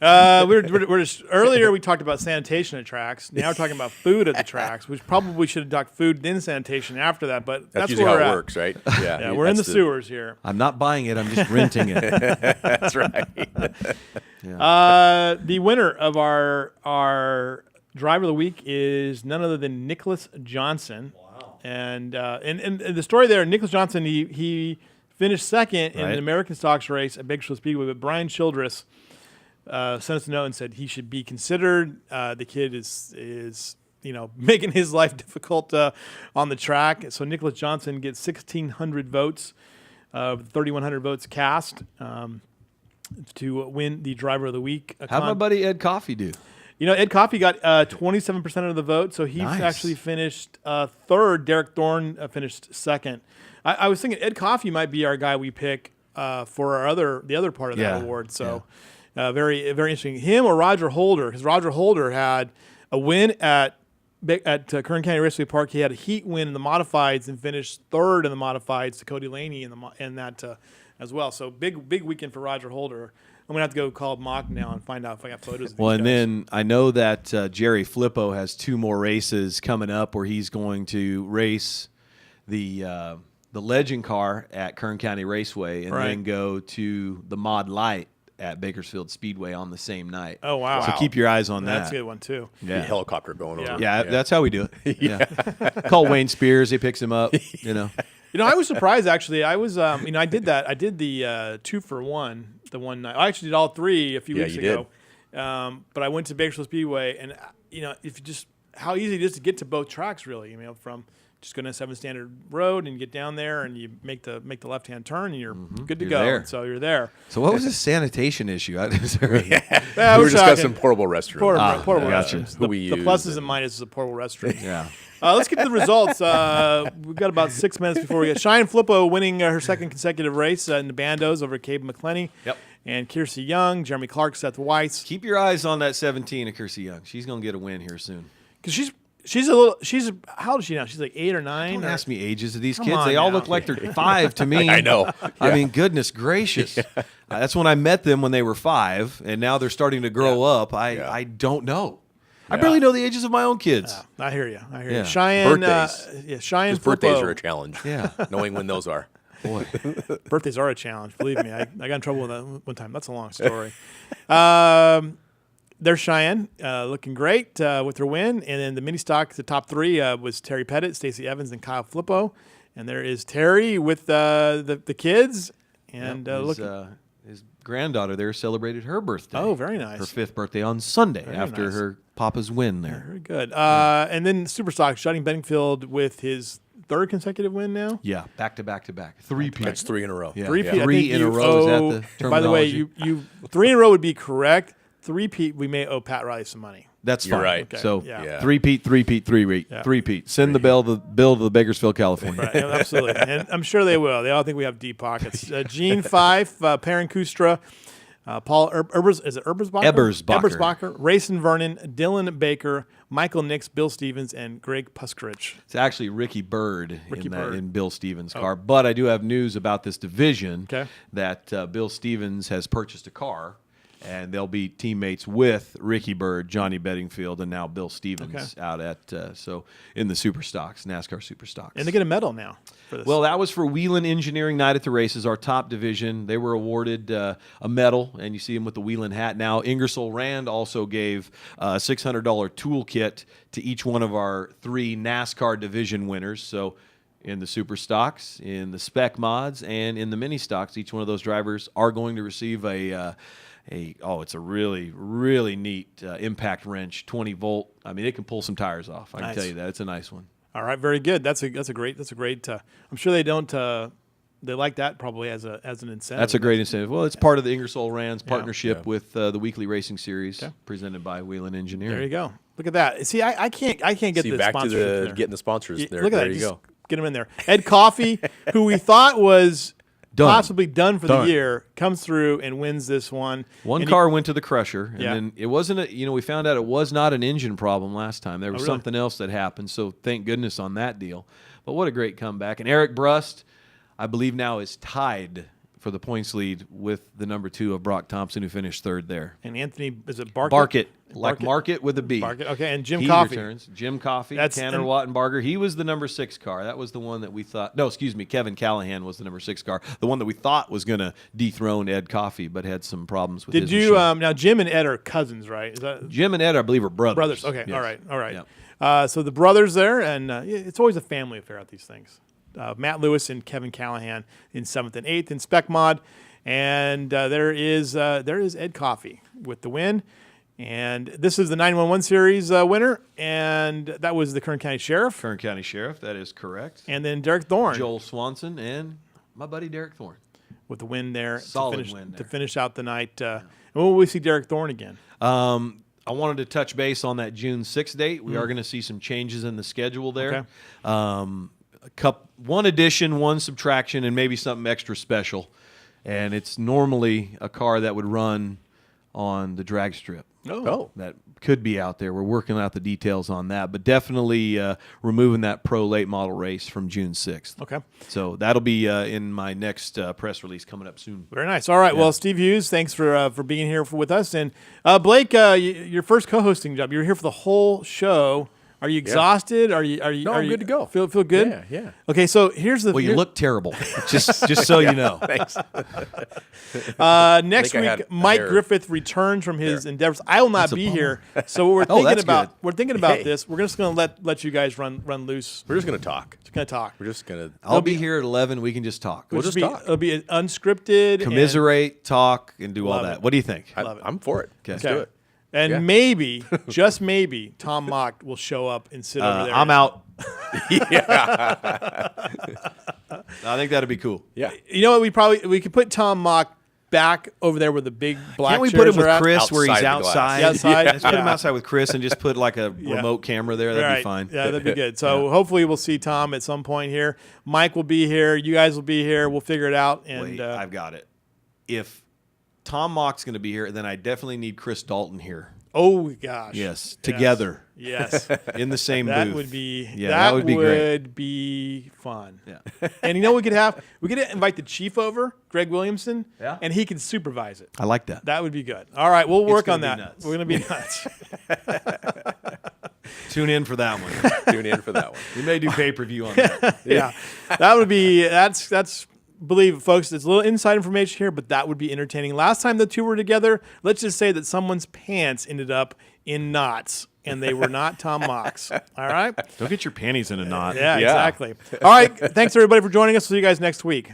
We're just, earlier we talked about sanitation at tracks. Now we're talking about food at the tracks, which probably should have talked food then sanitation after that. But that's usually where how we're it at. works, right? Yeah, we're in the sewers here. I'm not buying it. I'm just renting it. That's right. The winner of our driver of the week is none other than Nicholas Johnson. Wow. And the story there, Nicholas Johnson, he finished second in an American Stocks race at Bakersfield Speedway, but Brian Childress sent us a note and said he should be considered. The kid is making his life difficult on the track. So Nicholas Johnson gets 1,600 votes, 3,100 votes cast to win the driver of the week. How'd my buddy Ed Coffey do? Ed Coffey got 27% of the vote, so he actually finished third. Derek Thorne finished second. I was thinking Ed Coffey might be our guy we pick for the other part of that award. So very, very interesting. Him or Roger Holder, because Roger Holder had a win at Kern County Raceway Park. He had a heat win in the modifieds and finished third in the modifieds to Cody Laney in that as well. So big weekend for Roger Holder. I'm going to have to go call Mock now and find out if I got photos of these guys. Then I know that Jerry Flippo has 2 more races coming up where he's going to race the Legend car at Kern County Raceway and then go to the Mod Light at Bakersfield Speedway on the same night. Oh, wow. So keep your eyes on that. That's a good one, too. Yeah. Helicopter going over. Yeah, that's how we do it. Call Wayne Spears. He picks him up, I was surprised, actually. I was, I did that. I did the 2-for-1 the one night. I actually did all 3 a few weeks ago. But I went to Bakersfield Speedway, and, if you just, how easy it is to get to both tracks, really, from just going to 7 Standard Road and get down there and you make the left-hand turn and you're good to go. There. So you're there. So what was the sanitation issue? We were discussing portable restrooms. Portable gotcha. restrooms. Who we The use pluses and minuses of portable restrooms. Yeah. Let's get to the results. We've got about 6 minutes before we get Cheyenne Flippo winning her second consecutive race in the Bandos over Cabe McClenny. Yep. And Kiersey Young, Jeremy Clark, Seth Weiss. Keep your eyes on that 17 of Kiersey Young. She's going to get a win here soon. Because how old is she now? She's like 8 or 9. Don't ask me ages of these Come kids. on They all now. look like they're 5 to me. I know. I mean, goodness gracious. That's when I met them when they were 5, and now they're starting to grow up. I don't know. I barely know the ages of my own kids. I hear you. Yeah. Cheyenne. Birthdays. Cheyenne Because birthdays Flippo. are a challenge. Yeah. Knowing when those are. Boy. Birthdays are a challenge. Believe me. I got in trouble with that one time. That's a long story. There's Cheyenne looking great with her win. And then the mini stock, the top 3 was Terry Pettit, Stacey Evans, and Kyle Flippo. And there is Terry with the kids. And his granddaughter there celebrated her birthday. Oh, very nice. Her 5th birthday on Sunday Very after nice. her papa's win there. Very good. And then Superstock, Shutting Benningfield with his 3rd consecutive win now. Yeah, back to back to back. 3-peat. That's 3 in a row. Yeah. 3-peat. I 3 think in a you row. Is that owe- the terminology? By the way, you 3 in a row would be correct. 3-peat, we may owe Pat Riley some money. That's You're fine. right. Okay. So Yeah. 3-peat, 3-peat, 3-peat, Yeah. 3-peat. Send the bill to the Bakersfield, California. Right, yeah, absolutely. And I'm sure they will. They all think we have deep pockets. Gene Fife, Perrin Kustra, Paul Ebersbacher? Ebersbacher. Rayson Vernon, Dylan Baker, Michael Nix, Bill Stevens, and Greg Puskarich. It's actually Ricky Bird Bird. in Bill Stevens' car. But I do have news about this division that Bill Stevens has purchased a car, and they'll be teammates with Ricky Bird, Johnny Bedingfield, and now Bill Stevens out at in the Super Stocks, NASCAR Super Stocks. And they get a medal now for this. Well, that was for Wheelan Engineering Night at the Races, our top division. They were awarded a medal, and you see them with the Wheelan hat now. Ingersoll Rand also gave a $600 toolkit to each one of our 3 NASCAR division winners. So in the Super Stocks, in the Spec Mods, and in the Mini Stocks, each one of those drivers are going to receive it's a really, really neat impact wrench, 20 volt. I mean, it can pull some tires off. I can tell you that. It's a nice one. All right, very good. That's a great. I'm sure they don't. They like that probably as an incentive. That's a great incentive. Well, it's part of the Ingersoll Rand's partnership with the Weekly Racing Series presented by Wheelan Engineering. There you go. Look at that. See, I can't get See, the back to sponsorship getting the sponsors there. Look at there that. you Just go. get them in there. Ed Coffey, who we thought was possibly done for the Done. year, comes through and wins this one. One And car went to the crusher, and Yeah. then it wasn't we found out it was not an engine problem last time. There was really? something else that happened, so thank goodness on that deal. But what a great comeback. And Eric Brust, I believe now is tied for the points lead with the number 2 of Brock Thompson, who finished 3rd there. And Anthony, is it Barkett? Barkett, like Market with a B. Barkett, okay, and Jim he Coffey. returns. Jim Coffey, That's- Tanner and- Wattenbarger. He was the number 6 car. That was the one that we thought. No, excuse me. Kevin Callahan was the number 6 car. The one that we thought was going to dethrone Ed Coffey, but had some problems with his Did you machine. now Jim and Ed are cousins, right? Is that Jim and Ed, I believe, are brothers. brothers? Okay, Yes. all right. Yeah. So the brothers there, and it's always a family affair at these things. Matt Lewis and Kevin Callahan in 7th and 8th in Spec Mod, and there is Ed Coffey with the win. And this is the 911 Series winner, and that was the Kern County Sheriff. Kern County Sheriff, that is correct. And then Derek Thorne Joel Swanson and my buddy Derek Thorne. with the win there. Solid win there. To finish out the night. And when will we see Derek Thorne again? I wanted to touch base on that June 6th date. We are going to see some changes in the schedule there. Okay. One addition, one subtraction, and maybe something extra special. And it's normally a car that would run on the drag strip. Oh. That could be out there. We're working out the details on that, but definitely removing that pro late model race from June 6th. Okay. So that'll be in my next press release coming up soon. Very nice. All right. Well, Steve Hughes, thanks for being here with us. And Blake, your first co-hosting job. You were here for the whole show. Are you exhausted? Are you? No, I'm good to go. Feel good? Yeah. Okay. So here's the. Well, you look terrible. just so you know. Thanks. Next I week, had Mike hair. Griffith returns from his endeavors. I will not That's a be bummer. here. So what we're Oh, thinking that's about. good. We're thinking about Hey. this. We're just going to let you guys run loose. We're just gonna talk. Just going to talk. We're just gonna. I'll be here at 11. We can just talk. We'll just talk. It'll be unscripted. Commiserate, talk, and do all Love that. it. What do you think? Love it. I'm for it. Let's do it. And Yeah. maybe, just maybe, Tom Mock will show up and sit over there. I'm out. I think that'd be cool. Yeah. You know what? We could put Tom Mock back over there where the big black Can't we chairs put him with are at. Chris where he's Outside the glass. outside? Outside? Let's put him Yeah. outside with Chris and just put like a remote camera there. That'd Right. be fine. Yeah, that'd be good. So hopefully we'll see Tom at some point here. Mike will be here. You guys will be here. We'll figure it out. And Wait, I've got it. If Tom Mock's going to be here, then I definitely need Chris Dalton here. oh gosh, Yes, together Yes, in the same that booth. would be that would be great. would be fun. Yeah. And you know what we could invite the chief over, Greg Williamson, Yeah. and he could supervise it. I like that. That would be good. All right, we'll work on gonna that. be nuts. We're gonna be nuts. Tune in for that one. Tune in for that one. We may do pay-per-view on that. Yeah, that would be that's. Believe it, folks. It's a little inside information here, but that would be entertaining. Last time the two were together, let's just say that someone's pants ended up in knots, and they were not Tom Mock's. All right. Don't get your panties in a knot. Yeah, Yeah. exactly. All right. Thanks everybody for joining us. See you guys next week.